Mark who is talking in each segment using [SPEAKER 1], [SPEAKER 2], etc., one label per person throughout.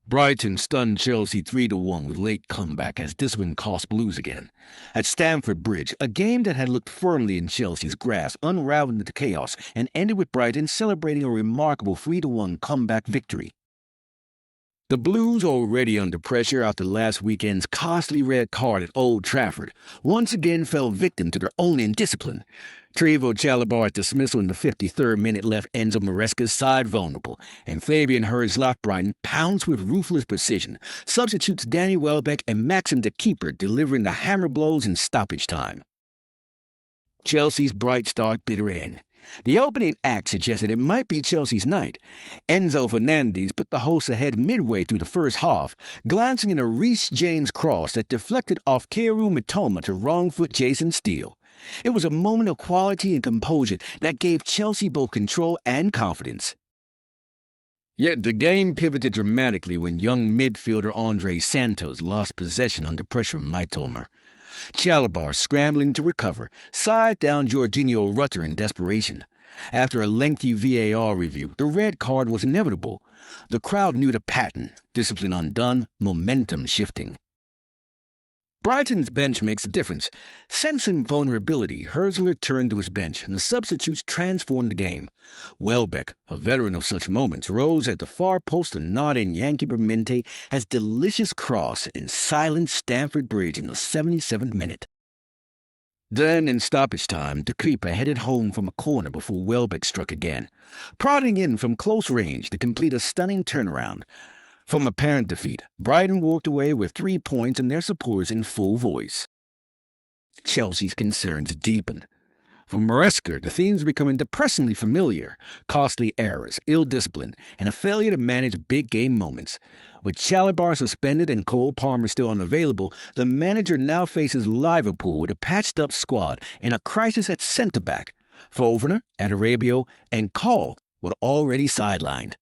[SPEAKER 1] Brighton stunned Chelsea 3-1 with late comeback as discipline cost Blues again. At Stamford Bridge, a game that had looked firmly in Chelsea's grasp unraveled into chaos and ended with Brighton celebrating a remarkable 3-1 comeback victory. The Blues, already under pressure after last weekend's costly red card at Old Trafford, once again fell victim to their own indiscipline. Trevoh Chalobah's dismissal in the 53rd minute left Enzo Maresca's side vulnerable, and Fabian Hurst-Brighton pounced with ruthless precision. Substitutes Danny Welbeck and Maxim the keeper delivering the hammer blows in stoppage time. Chelsea's bright start bitter end. The opening act suggested it might be Chelsea's night. Enzo Fernandez put the hosts ahead midway through the first half, glancing in a Reece James cross that deflected off Keru Mitoma to wrong-foot Jason Steele. It was a moment of quality and composure that gave Chelsea both control and confidence. Yet the game pivoted dramatically when young midfielder Andre Santos lost possession under pressure from Mitoma. Chalobah, scrambling to recover, sighed down Jorginho Rutter in desperation. After a lengthy VAR review, the red card was inevitable. The crowd knew the pattern: discipline undone, momentum shifting. Brighton's bench makes a difference. Sensing vulnerability, Hurst turned to his bench, and the substitutes transformed the game. Welbeck, a veteran of such moments, rose at the far post to nod in Yankee Permente as delicious cross in silent Stamford Bridge in the 77th minute. Then, in stoppage time, the keeper headed home from a corner before Welbeck struck again, prodding in from close range to complete a stunning turnaround. From apparent defeat, Brighton walked away with 3 points and their supporters in full voice. Chelsea's concerns deepened. For Maresca, the themes were becoming depressingly familiar: costly errors, ill discipline, and a failure to manage big-game moments. With Chalobah suspended and Cole Palmer still unavailable, the manager now faces Liverpool with a patched-up squad and a crisis at centre-back. Fofana, Adarabio, and Cole were already sidelined.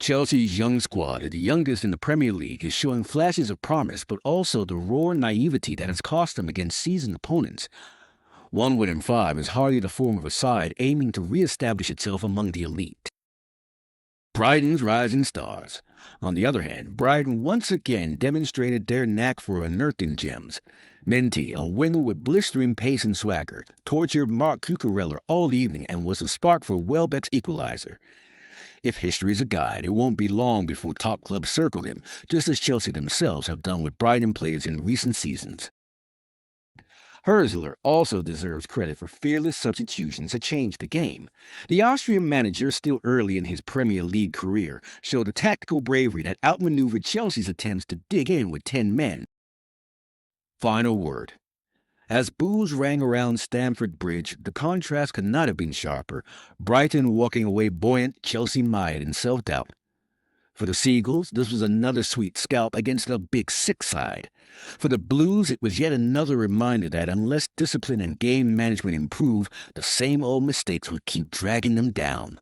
[SPEAKER 1] Chelsea's young squad, the youngest in the Premier League, is showing flashes of promise, but also the raw naivety that has cost them against seasoned opponents. 1 win in 5 is hardly the form of a side aiming to re-establish itself among the elite. Brighton's rising stars. On the other hand, Brighton once again demonstrated their knack for unearthing gems. Mendy, a winger with blistering pace and swagger, tortured Mark Cucurella all evening and was the spark for Welbeck's equalizer. If history is a guide, it won't be long before top clubs circle him, just as Chelsea themselves have done with Brighton players in recent seasons. Hurst also deserves credit for fearless substitutions that changed the game. The Austrian manager, still early in his Premier League career, showed a tactical bravery that outmaneuvered Chelsea's attempts to dig in with 10 men. Final word. As boos rang around Stamford Bridge, the contrast could not have been sharper. Brighton walking away buoyant, Chelsea mired in self-doubt. For the Seagulls, this was another sweet scalp against a Big Six side. For the Blues, it was yet another reminder that unless discipline and game management improve, the same old mistakes would keep dragging them down.